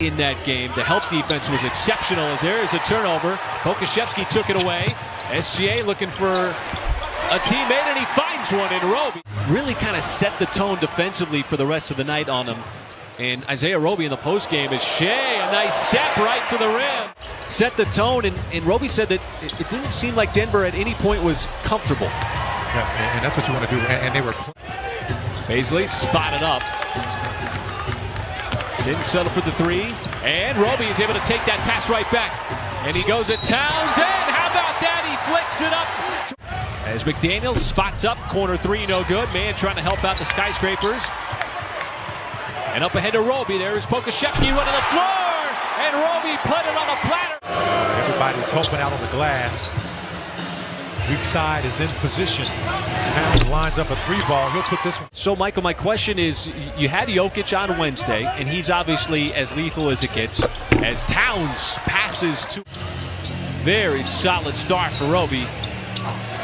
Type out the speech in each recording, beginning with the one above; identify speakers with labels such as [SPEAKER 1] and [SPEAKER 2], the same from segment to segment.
[SPEAKER 1] in that game. The help defense was exceptional as there is a turnover. Pokusevski took it away. SGA looking for a teammate, and he finds one in Roby. Really kind of set the tone defensively for the rest of the night on them. And Isaiah Roby in the postgame is Shea, a nice step right to the rim. Set the tone, and Roby said that it didn't seem like Denver at any point was comfortable.
[SPEAKER 2] Yeah, and that's what you want to do, and they were...
[SPEAKER 1] Paisley spotted up. Didn't settle for the three, and Roby is able to take that pass right back. And he goes at Towns, and how about that? He flicks it up. As McDaniel spots up, corner three, no good. Man trying to help out the Skyscrapers. And up ahead to Roby, there's Pokusevski running the floor, and Roby put it on a platter.
[SPEAKER 2] Everybody's helping out on the glass. Weak side is in position. Towns lines up a three ball. He'll put this one.
[SPEAKER 1] So, Michael, my question is, you had Jokic on Wednesday, and he's obviously as lethal as it gets. As Towns passes to... Very solid start for Roby.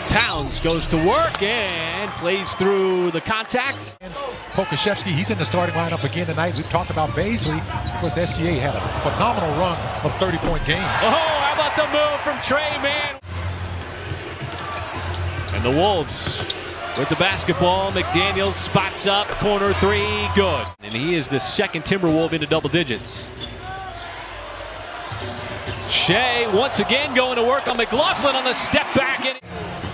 [SPEAKER 1] Towns goes to work and plays through the contact.
[SPEAKER 2] And Pokusevski, he's in the starting lineup again tonight. We've talked about Paisley because SGA had a phenomenal run of 30-point games.
[SPEAKER 1] Oh, how about the move from Trey, man? And the Wolves with the basketball. McDaniel spots up, corner three, good. And he is the second Timberwolves into double digits. Shea once again going to work on McLaughlin on the step back.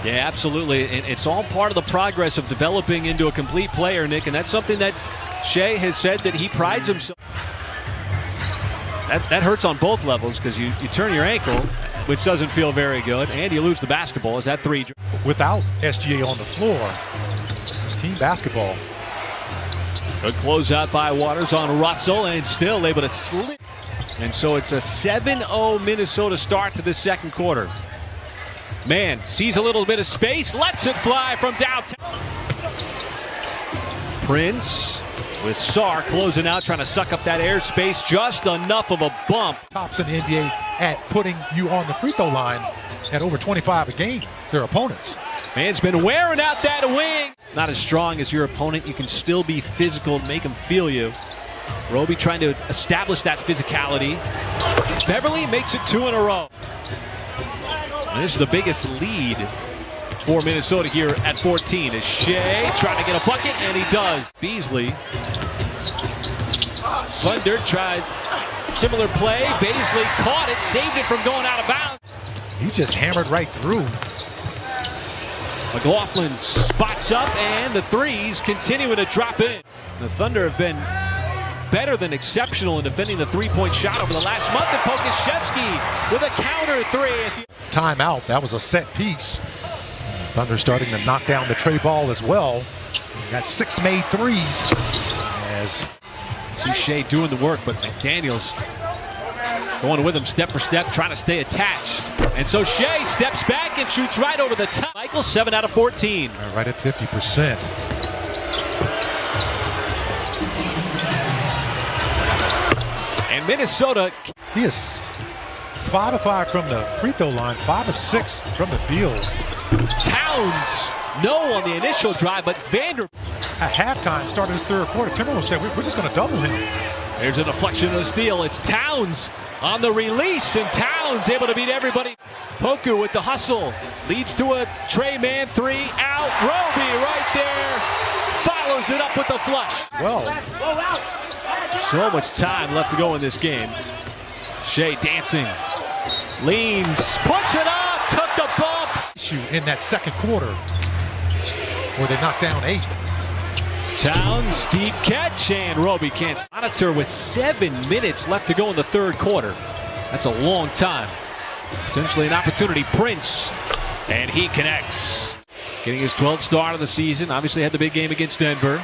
[SPEAKER 1] Yeah, absolutely. And it's all part of the progress of developing into a complete player, Nick. And that's something that Shea has said that he prides himself. That hurts on both levels because you turn your ankle, which doesn't feel very good, and you lose the basketball. Is that three?
[SPEAKER 2] Without SGA on the floor, it's team basketball.
[SPEAKER 1] Good closeout by Waters on Russell, and still able to slip. And so it's a 7-0 Minnesota start to this second quarter. Man sees a little bit of space, lets it fly from downtown. Prince with Sarr closing out, trying to suck up that airspace, just enough of a bump.
[SPEAKER 2] Tops in the NBA at putting you on the free throw line at over 25 a game, their opponents.
[SPEAKER 1] Man's been wearing out that wing. Not as strong as your opponent, you can still be physical and make him feel you. Roby trying to establish that physicality. Beverly makes it 2 in a row. And this is the biggest lead for Minnesota here at 14. Is Shea trying to get a bucket, and he does. Beasley. Thunder tried similar play. Beasley caught it, saved it from going out of bounds.
[SPEAKER 2] He just hammered right through.
[SPEAKER 1] McLaughlin spots up, and the threes continuing to drop in. The Thunder have been better than exceptional in defending the three-point shot over the last month. And Pokusevski with a counter three.
[SPEAKER 2] Timeout. That was a set piece. Thunder starting to knock down the tray ball as well. Got 6 made threes. As
[SPEAKER 1] see Shea doing the work, but McDaniels going with him step for step, trying to stay attached. And so Shea steps back and shoots right over the top. Michael, 7 out of 14.
[SPEAKER 2] Right at 50%.
[SPEAKER 1] And Minnesota.
[SPEAKER 2] He is 5 of 5 from the free throw line, 5 of 6 from the field.
[SPEAKER 1] Towns, no on the initial drive, but Vanderbilt.
[SPEAKER 2] At halftime, started his third quarter, Timberwolves said, we're just going to double him.
[SPEAKER 1] There's a deflection of the steal. It's Towns on the release, and Towns able to beat everybody. Poku with the hustle. Leads to a Trey man three out. Roby right there. Follows it up with the flush.
[SPEAKER 2] Well,
[SPEAKER 1] so much time left to go in this game. Shea dancing. Leans. Puts it up. Took the bump.
[SPEAKER 2] In that second quarter where they knocked down 8.
[SPEAKER 1] Towns, deep catch, and Roby can't monitor with 7 minutes left to go in the third quarter. That's a long time. Potentially an opportunity. Prince, and he connects. Getting his 12th start of the season. Obviously had the big game against Denver.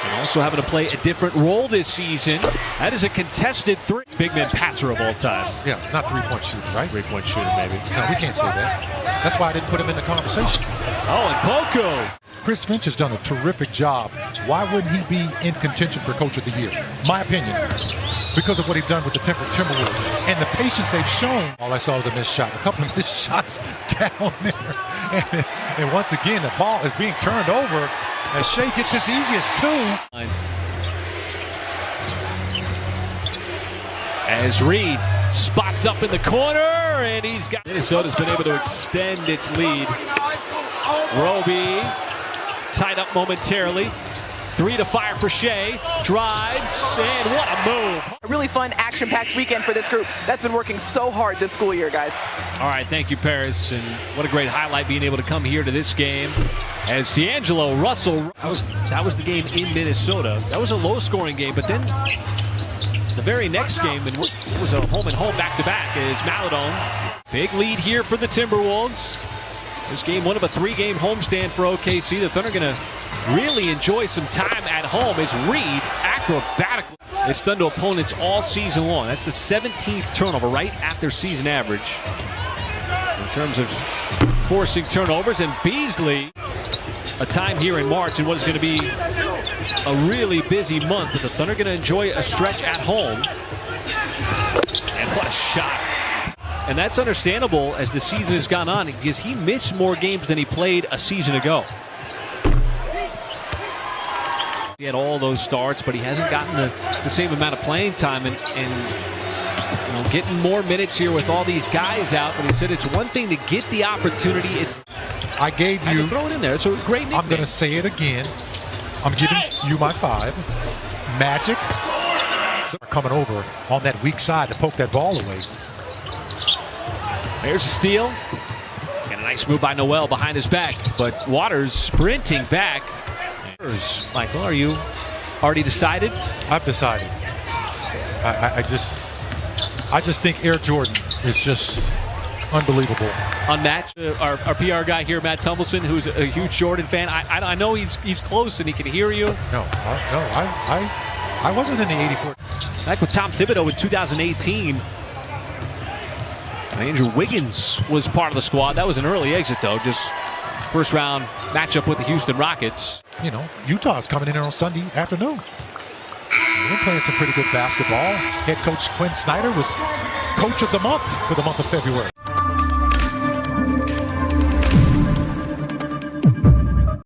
[SPEAKER 1] And also having to play a different role this season. That is a contested three. Big man passer of all time.
[SPEAKER 2] Yeah, not three-point shooter, right?
[SPEAKER 1] Three-point shooter, maybe.
[SPEAKER 2] No, we can't say that. That's why I didn't put him in the conversation.
[SPEAKER 1] Oh, and Poku.
[SPEAKER 2] Chris Finch has done a terrific job. Why wouldn't he be in contention for Coach of the Year? My opinion, because of what he's done with the Timberwolves and the patience they've shown. All I saw was a missed shot. A couple of missed shots down there. And once again, the ball is being turned over as Shea gets his easiest 2.
[SPEAKER 1] As Reed spots up in the corner, and he's got... Minnesota's been able to extend its lead. Roby tied up momentarily. 3 to fire for Shea. Drives, and what a move.
[SPEAKER 3] A really fun, action-packed weekend for this group that's been working so hard this school year, guys.
[SPEAKER 1] All right, thank you, Paris. And what a great highlight being able to come here to this game. As D'Angelo Russell, that was the game in Minnesota. That was a low-scoring game, but then the very next game, it was a home-and-home back-to-back, is Maladon. Big lead here for the Timberwolves. This game, one of a 3-game homestand for OKC. The Thunder going to really enjoy some time at home as Reed acrobatically. It's done to opponents all season long. That's the 17th turnover, right at their season average in terms of forcing turnovers. And Beasley, a time here in March in what is going to be a really busy month, but the Thunder going to enjoy a stretch at home. And what a shot. And that's understandable as the season has gone on because he missed more games than he played a season ago. He had all those starts, but he hasn't gotten the same amount of playing time and you know, getting more minutes here with all these guys out. But he said it's one thing to get the opportunity.
[SPEAKER 2] I gave you.
[SPEAKER 1] To throw it in there. It's a great nickname.
[SPEAKER 2] I'm going to say it again. I'm giving you my 5. Magic coming over on that weak side to poke that ball away.
[SPEAKER 1] There's a steal. And a nice move by Noel behind his back. But Waters sprinting back. Michael, are you already decided?
[SPEAKER 2] I've decided. I just think Air Jordan is just unbelievable.
[SPEAKER 1] Unmatched. Our PR guy here, Matt Tumbleson, who's a huge Jordan fan. I know he's close and he can hear you.
[SPEAKER 2] No, I wasn't in the '84.
[SPEAKER 1] Back with Tom Thibodeau in 2018. Andrew Wiggins was part of the squad. That was an early exit, though. Just first round matchup with the Houston Rockets.
[SPEAKER 2] You know, Utah's coming in here on Sunday afternoon. They're playing some pretty good basketball. Head coach Quinn Snyder was coach of the month for the month of February.